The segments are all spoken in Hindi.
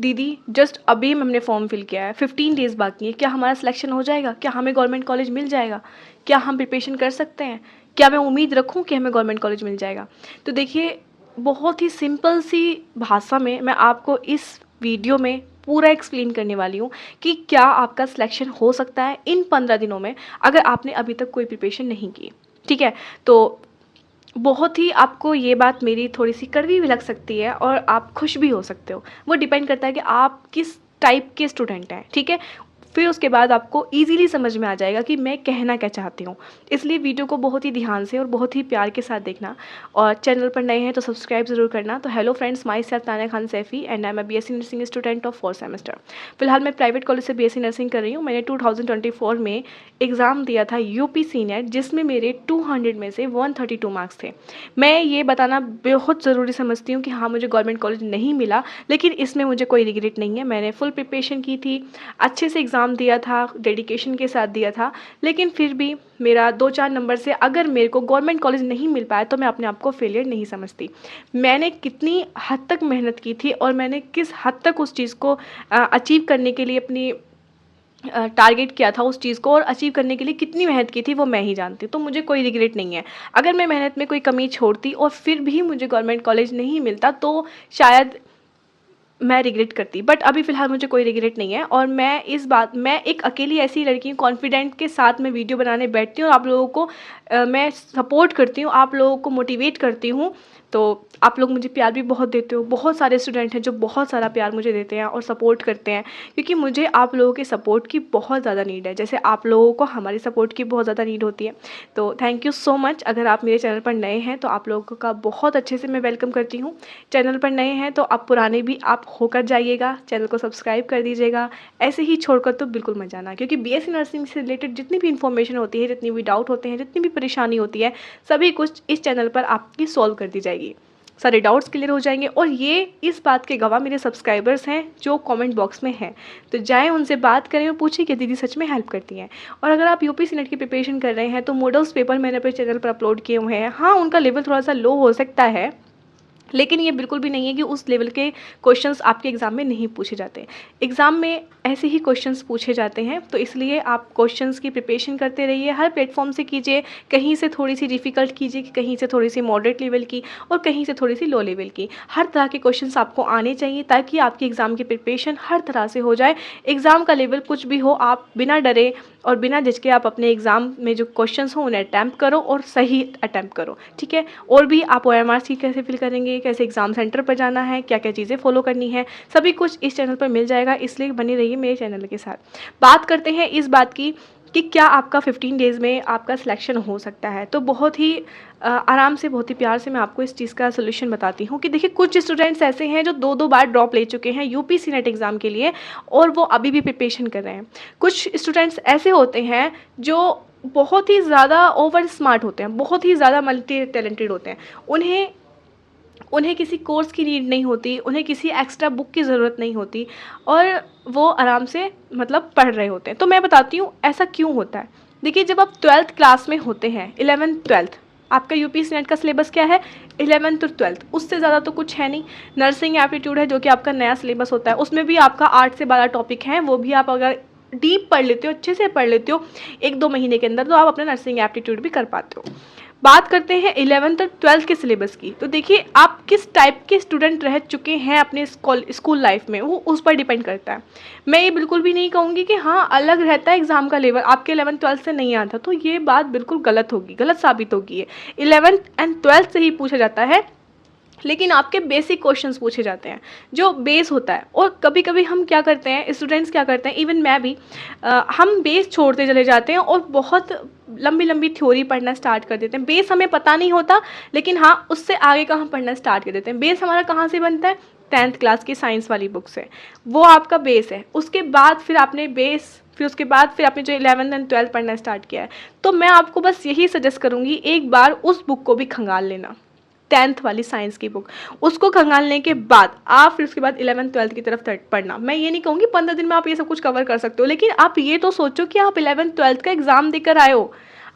दीदी जस्ट अभी हमने फॉर्म फिल किया है, 15 डेज़ बाकी है, क्या हमारा सिलेक्शन हो जाएगा? क्या हमें गवर्नमेंट कॉलेज मिल जाएगा? क्या हम प्रिपरेशन कर सकते हैं? क्या मैं उम्मीद रखूँ कि हमें गवर्नमेंट कॉलेज मिल जाएगा? तो देखिए, बहुत ही सिंपल सी भाषा में मैं आपको इस वीडियो में पूरा एक्सप्लेन करने वाली हूँ कि क्या आपका सिलेक्शन हो सकता है इन 15 दिनों में, अगर आपने अभी तक कोई प्रिपरेशन नहीं की। ठीक है? तो बहुत ही आपको ये बात मेरी थोड़ी-सी कड़वी भी लग सकती है और आप खुश भी हो सकते हो। वो डिपेंड करता है कि आप किस टाइप के स्टूडेंट हैं, ठीक है? फिर उसके बाद आपको ईज़िली समझ में आ जाएगा कि मैं कहना क्या चाहती हूँ। इसलिए वीडियो को बहुत ही ध्यान से और बहुत ही प्यार के साथ देखना, और चैनल पर नए हैं तो सब्सक्राइब ज़रूर करना। तो hello friends, my self Tanya Khan Saifi and I am a BSc nursing student of 4th semester. फिलहाल मैं प्राइवेट कॉलेज से बीएससी नर्सिंग कर रही हूँ। मैंने 2024 में एग्ज़ाम दिया था यूपी सीनेट, जिसमें मेरे 200 में से 132 मार्क्स थे। मैं ये बताना बहुत ज़रूरी समझती हूँ कि हाँ, मुझे गवर्नमेंट कॉलेज नहीं मिला, लेकिन इसमें मुझे कोई रिग्रेट नहीं है। मैंने फुल प्रिपरेशन की थी, अच्छे से एग्ज़ाम दिया था, डेडिकेशन के साथ दिया था, लेकिन फिर भी मेरा 2-4 नंबर से अगर मेरे को गवर्नमेंट कॉलेज नहीं मिल पाया तो मैं अपने आप को फेलियर नहीं समझती। मैंने कितनी हद तक मेहनत की थी और मैंने किस हद तक उस चीज़ को अचीव करने के लिए अपनी टारगेट किया था, उस चीज़ को और अचीव करने के लिए कितनी मेहनत की थी, वो मैं ही जानती हूँ। तो मुझे कोई रिग्रेट नहीं है। अगर मैं मेहनत में कोई कमी छोड़ती और फिर भी मुझे गवर्नमेंट कॉलेज नहीं मिलता तो शायद मैं रिग्रेट करती, बट अभी फ़िलहाल मुझे कोई रिग्रेट नहीं है। और मैं एक अकेली ऐसी लड़की हूँ, कॉन्फिडेंट के साथ मैं वीडियो बनाने बैठती हूँ और आप लोगों को मैं सपोर्ट करती हूँ, आप लोगों को मोटिवेट करती हूँ। तो आप लोग मुझे प्यार भी बहुत देते हो। बहुत सारे स्टूडेंट हैं जो बहुत सारा प्यार मुझे देते हैं और सपोर्ट करते हैं, क्योंकि मुझे आप लोगों के सपोर्ट की बहुत ज़्यादा नीड है, जैसे आप लोगों को हमारी सपोर्ट की बहुत ज़्यादा नीड होती है। तो थैंक यू सो मच। अगर आप मेरे चैनल पर नए हैं तो आप लोगों का बहुत अच्छे से मैं वेलकम करती हूँ। चैनल पर नए हैं तो आप पुराने भी आप होकर जाइएगा, चैनल को सब्सक्राइब कर दीजिएगा। ऐसे ही छोड़कर तो बिल्कुल मत जाना, क्योंकि बीएससी नर्सिंग से रिलेटेड जितनी भी इन्फॉर्मेशन होती है, जितनी भी डाउट होते हैं, जितनी भी परेशानी होती है, सभी कुछ इस चैनल पर आपकी सॉल्व कर दी जाएगी। सारे डाउट्स क्लियर हो जाएंगे। और ये इस बात के गवाह मेरे सब्सक्राइबर्स हैं जो कमेंट बॉक्स में हैं। तो जाएँ उनसे बात करें और पूछें कि दीदी सच में हेल्प करती हैं। और अगर आप यूपी सीनेट की प्रिपरेशन कर रहे हैं तो मॉडल्स पेपर मैंने अपने चैनल पर अपलोड किए हुए हैं। हाँ, उनका लेवल थोड़ा सा लो हो सकता है, लेकिन ये बिल्कुल भी नहीं है कि उस लेवल के क्वेश्चंस आपके एग्ज़ाम में नहीं पूछे जाते। एग्ज़ाम में ऐसे ही क्वेश्चंस पूछे जाते हैं, तो इसलिए आप क्वेश्चंस की प्रिपरेशन करते रहिए। हर प्लेटफॉर्म से कीजिए, कहीं से थोड़ी सी डिफ़िकल्ट कीजिए, कहीं से थोड़ी सी मॉडरेट लेवल की और कहीं से थोड़ी सी लो लेवल की। हर तरह के क्वेश्चंस आपको आने चाहिए ताकि आपकी एग्ज़ाम की प्रिपरेशन हर तरह से हो जाए। एग्ज़ाम का लेवल कुछ भी हो, आप बिना डरे और बिना झिझके आप अपने एग्ज़ाम में जो क्वेश्चंस हों उन्हें अटैम्प्ट करो और सही अटैम्प्ट करो, ठीक है? और भी आप ओएमआर शीट कैसे फिल करेंगे, कैसे एग्ज़ाम सेंटर पर जाना है, क्या-क्या चीज़ें फॉलो करनी है, सभी कुछ इस चैनल पर मिल जाएगा, इसलिए बने रहिए मेरे चैनल के साथ। बात करते हैं इस बात की कि क्या आपका 15 डेज़ में आपका सिलेक्शन हो सकता है। तो बहुत ही आराम से, बहुत ही प्यार से मैं आपको इस चीज़ का सॉल्यूशन बताती हूँ कि देखिए, कुछ स्टूडेंट्स ऐसे हैं जो 2-2 बार ड्रॉप ले चुके हैं यूपी सीनेट एग्ज़ाम के लिए और वो अभी भी प्रिपरेशन कर रहे हैं। कुछ स्टूडेंट्स ऐसे होते हैं जो बहुत ही ज़्यादा ओवर स्मार्ट होते हैं, बहुत ही ज़्यादा मल्टी टैलेंटेड होते हैं। उन्हें उन्हें किसी कोर्स की नीड नहीं होती, उन्हें किसी एक्स्ट्रा बुक की ज़रूरत नहीं होती और वो आराम से मतलब पढ़ रहे होते हैं। तो मैं बताती हूँ ऐसा क्यों होता है। देखिए, जब आप 12th क्लास में होते हैं, 11th-12th, आपका यूपी सीनेट का सिलेबस क्या है? 11th और 12th, उससे ज़्यादा तो कुछ है नहीं। नर्सिंग एप्टीट्यूड है जो कि आपका नया सिलेबस होता है, उसमें भी आपका 8 से 12 टॉपिक हैं, वो भी आप अगर डीप पढ़ लेते हो, अच्छे से पढ़ लेते हो 1-2 महीने के अंदर, तो आप अपना नर्सिंग एप्टीट्यूड भी कर पाते हो। बात करते हैं 11th और 12th के सिलेबस की। तो देखिए, आप किस टाइप के स्टूडेंट रह चुके हैं अपने स्कूल लाइफ में, वो उस पर डिपेंड करता है। मैं ये बिल्कुल भी नहीं कहूँगी कि हाँ, अलग रहता है एग्ज़ाम का लेवल, आपके 11th-12th से नहीं आता, तो ये बात बिल्कुल गलत होगी, गलत साबित होगी। ये 11th एंड 12th से ही पूछा जाता है, लेकिन आपके बेसिक क्वेश्चंस पूछे जाते हैं जो बेस होता है। और कभी कभी हम क्या करते हैं, स्टूडेंट्स क्या करते हैं, इवन मैं भी, हम बेस छोड़ते चले जाते हैं और बहुत लंबी लंबी थ्योरी पढ़ना स्टार्ट कर देते हैं। बेस हमें पता नहीं होता, लेकिन हाँ, उससे आगे का हम पढ़ना स्टार्ट कर देते हैं। बेस हमारा कहाँ से बनता है? 10th क्लास की साइंस वाली बुक से, वो आपका बेस है। उसके बाद फिर आपने उसके बाद फिर आपने जो 11th एंड 12th पढ़ना स्टार्ट किया है, तो मैं आपको बस यही सजेस्ट करूँगी, एक बार उस बुक को भी खंगाल लेना, 10th वाली साइंस की बुक। उसको खंगालने के बाद आप फिर उसके बाद 11th-12th की तरफ पढ़ना। मैं ये नहीं कहूँगी 15 दिन में आप ये सब कुछ कवर कर सकते हो, लेकिन आप ये तो सोचो कि आप 11th-12th का एग्ज़ाम देकर आए हो,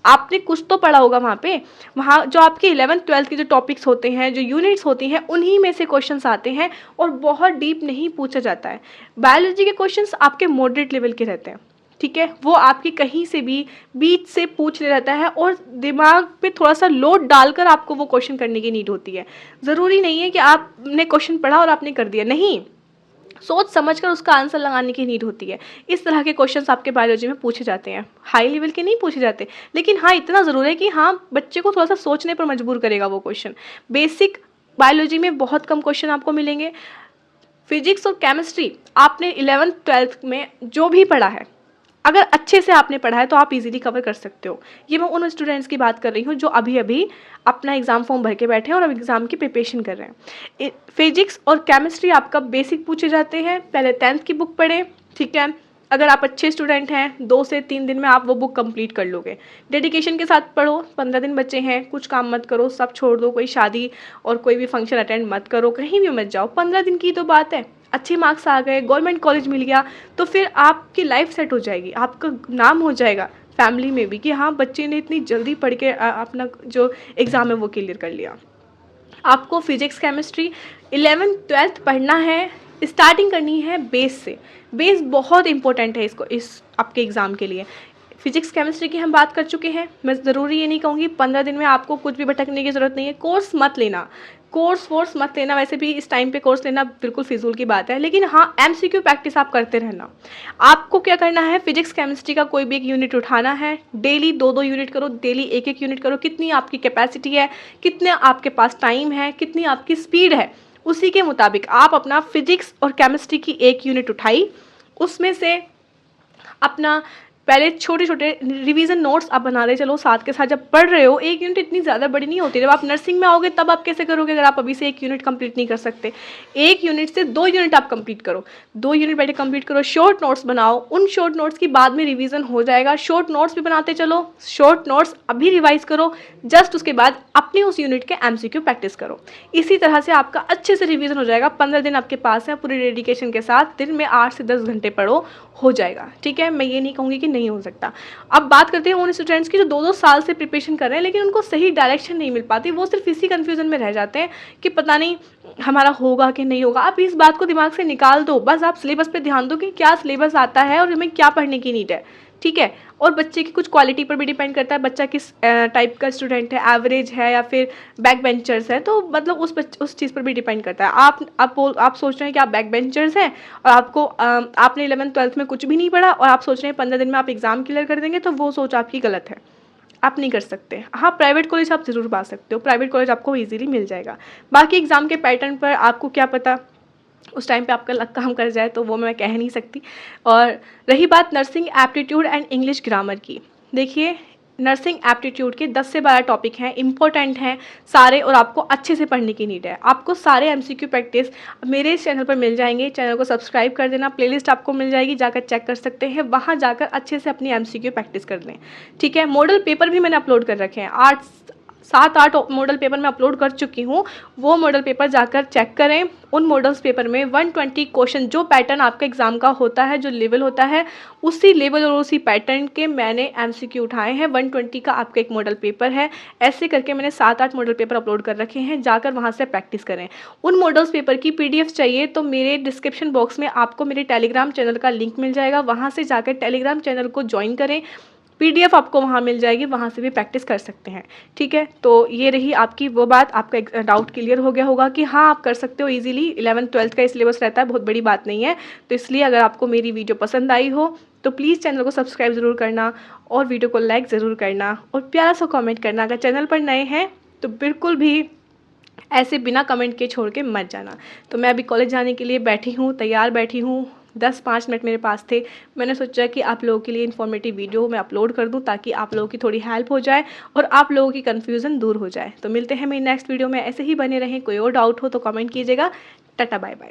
आपने कुछ तो पढ़ा होगा वहाँ पे। वहाँ जो आपके 11th-12th के जो टॉपिक्स होते हैं, जो यूनिट्स होती हैं, उन्हीं में से क्वेश्चंस आते हैं और बहुत डीप नहीं पूछा जाता है। बायोलॉजी के क्वेश्चंस आपके मॉडरेट लेवल के रहते हैं, ठीक है, वो आपकी कहीं से भी बीच से पूछ ले रहता है और दिमाग पे थोड़ा सा लोड डालकर आपको वो क्वेश्चन करने की नीड होती है। ज़रूरी नहीं है कि आपने क्वेश्चन पढ़ा और आपने कर दिया, नहीं, सोच समझकर उसका आंसर लगाने की नीड होती है। इस तरह के क्वेश्चंस आपके बायोलॉजी में पूछे जाते हैं, हाई लेवल के नहीं पूछे जाते, लेकिन हाँ इतना ज़रूर है कि हाँ बच्चे को थोड़ा सा सोचने पर मजबूर करेगा वो क्वेश्चन। बेसिक बायोलॉजी में बहुत कम क्वेश्चन आपको मिलेंगे। फिजिक्स और केमिस्ट्री आपने 11th-12th में जो भी पढ़ा है, अगर अच्छे से आपने पढ़ा है तो आप इजीली कवर कर सकते हो। ये मैं उन स्टूडेंट्स की बात कर रही हूँ जो अभी अभी अपना एग्ज़ाम फॉर्म भर के बैठे हैं और अब एग्ज़ाम की प्रिपरेशन कर रहे हैं। फिजिक्स और केमिस्ट्री आपका बेसिक पूछे जाते हैं, पहले 10th की बुक पढ़ें, ठीक है। अगर आप अच्छे स्टूडेंट हैं 2 से 3 दिन में आप वो बुक कंप्लीट कर लोगे। डेडिकेशन के साथ पढ़ो, 15 दिन बचे हैं, कुछ काम मत करो, सब छोड़ दो, कोई शादी और कोई भी फंक्शन अटेंड मत करो, कहीं भी मत जाओ, 15 दिन की तो बात है। अच्छे मार्क्स आ गए, गवर्नमेंट कॉलेज मिल गया, तो फिर आपकी लाइफ सेट हो जाएगी, आपका नाम हो जाएगा फैमिली में भी कि हाँ बच्चे ने इतनी जल्दी पढ़ के अपना जो एग्ज़ाम है वो क्लियर कर लिया। आपको फिजिक्स केमिस्ट्री 11th-12th पढ़ना है, स्टार्टिंग करनी है बेस से। बेस बहुत इंपॉर्टेंट है इसको, इस आपके एग्ज़ाम के लिए। फिजिक्स केमिस्ट्री की हम बात कर चुके हैं, मैं ज़रूरी ये नहीं कहूँगी 15 दिन में आपको कुछ भी भटकने की ज़रूरत नहीं है। कोर्स मत लेना, कोर्स मत लेना, वैसे भी इस टाइम पे कोर्स लेना बिल्कुल फिजूल की बात है, लेकिन हाँ एमसीक्यू प्रैक्टिस आप करते रहना। आपको क्या करना है, फिजिक्स केमिस्ट्री का कोई भी एक यूनिट उठाना है, डेली 2-2 यूनिट करो, डेली 1-1 यूनिट करो, कितनी आपकी कैपेसिटी है, कितने आपके पास टाइम है, कितनी आपकी स्पीड है, उसी के मुताबिक आप अपना फिजिक्स और केमिस्ट्री की 1 यूनिट उठाई, उसमें से अपना पहले छोटे छोटे रिवीजन नोट्स आप बना रहे चलो, साथ के साथ जब पढ़ रहे हो, 1 यूनिट इतनी ज़्यादा बड़ी नहीं होती। जब आप नर्सिंग में आओगे तब आप कैसे करोगे अगर आप अभी से 1 यूनिट कंप्लीट नहीं कर सकते। 1 यूनिट से 2 यूनिट आप कंप्लीट करो, 2 यूनिट पहले कंप्लीट करो, शॉर्ट नोट्स बनाओ, उन शॉर्ट नोट्स की बाद में रिवीजन हो जाएगा। शॉर्ट नोट्स भी बनाते चलो, शॉर्ट नोट्स अभी रिवाइज करो, जस्ट उसके बाद अपने उस यूनिट के एमसीक्यू प्रैक्टिस करो। इसी तरह से आपका अच्छे से रिवीजन हो जाएगा। 15 दिन आपके पास है, पूरी डेडिकेशन के साथ दिन में 8 से 10 घंटे पढ़ो, हो जाएगा, ठीक है। मैं ये नहीं कहूँगी कि नहीं हो सकता। अब बात करते हैं उन स्टूडेंट्स की जो 2-2 साल से प्रिपरेशन कर रहे हैं लेकिन उनको सही डायरेक्शन नहीं मिल पाती, वो सिर्फ इसी कन्फ्यूजन में रह जाते हैं कि पता नहीं हमारा होगा कि नहीं होगा। आप इस बात को दिमाग से निकाल दो, बस आप सिलेबस पे ध्यान दो कि क्या सिलेबस आता है और हमें क्या पढ़ने की नीड है, ठीक है। और बच्चे की कुछ क्वालिटी पर भी डिपेंड करता है, बच्चा किस टाइप का स्टूडेंट है, एवरेज है या फिर बैक बेंचर्स है, तो मतलब उस चीज़ पर भी डिपेंड करता है। आप सोच रहे हैं कि आप बैक बेंचर्स हैं और आपको आपने 11th-12th में कुछ भी नहीं पढ़ा और आप सोच रहे हैं 15 दिन में आप एग्ज़ाम क्लियर कर देंगे, तो वो सोच आपकी गलत है, आप नहीं कर सकते। हाँ प्राइवेट कॉलेज आप ज़रूर पा सकते हो, प्राइवेट कॉलेज आपको ईजिली मिल जाएगा। बाकी एग्ज़ाम के पैटर्न पर आपको क्या पता उस टाइम पे आपका लक काम कर जाए, तो वो मैं कह नहीं सकती। और रही बात nursing aptitude and English grammar की, देखिए नर्सिंग एप्टीट्यूड के 10 से 12 टॉपिक हैं, इंपॉर्टेंट हैं सारे और आपको अच्छे से पढ़ने की नीड है। आपको सारे एमसीक्यू प्रैक्टिस मेरे इस चैनल पर मिल जाएंगे, चैनल को सब्सक्राइब कर देना, प्लेलिस्ट आपको मिल जाएगी, जाकर चेक कर सकते हैं, वहाँ जाकर अच्छे से अपनी एमसीक्यू प्रैक्टिस कर लें, ठीक है। मॉडल पेपर भी मैंने अपलोड कर रखे हैं, 7-8 मॉडल पेपर मैं अपलोड कर चुकी हूँ, वो मॉडल पेपर जाकर चेक करें। उन मॉडल्स पेपर में 120 क्वेश्चन, जो पैटर्न आपका एग्जाम का होता है, जो लेवल होता है, उसी लेवल और उसी पैटर्न के मैंने एमसीक्यू उठाए हैं। 120 का आपका एक मॉडल पेपर है, ऐसे करके मैंने 7-8 मॉडल पेपर अपलोड कर रखे हैं, जाकर वहाँ से प्रैक्टिस करें। उन मॉडल्स पेपर की PDF चाहिए तो मेरे डिस्क्रिप्शन बॉक्स में आपको मेरे टेलीग्राम चैनल का लिंक मिल जाएगा, वहाँ से जाकर टेलीग्राम चैनल को ज्वाइन करें, PDF आपको वहाँ मिल जाएगी, वहाँ से भी प्रैक्टिस कर सकते हैं, ठीक है। तो ये रही आपकी वो बात, आपका डाउट क्लियर हो गया होगा कि हाँ आप कर सकते हो इजीली। 11th-12th का सिलेबस रहता है, बहुत बड़ी बात नहीं है। तो इसलिए अगर आपको मेरी वीडियो पसंद आई हो तो प्लीज़ चैनल को सब्सक्राइब ज़रूर करना और वीडियो को लाइक ज़रूर करना और प्यारा सा कॉमेंट करना। अगर चैनल पर नए हैं तो बिल्कुल भी ऐसे बिना कमेंट के छोड़ के मत जाना। तो मैं अभी कॉलेज जाने के लिए बैठी हूँ, तैयार बैठी हूँ, 10-5 मिनट मेरे पास थे, मैंने सोचा कि आप लोगों के लिए इन्फॉर्मेटिव वीडियो मैं अपलोड कर दूं ताकि आप लोगों की थोड़ी हेल्प हो जाए और आप लोगों की कन्फ्यूज़न दूर हो जाए। तो मिलते हैं मेरी नेक्स्ट वीडियो में, ऐसे ही बने रहें। कोई और डाउट हो तो कमेंट कीजिएगा। Tata bye bye.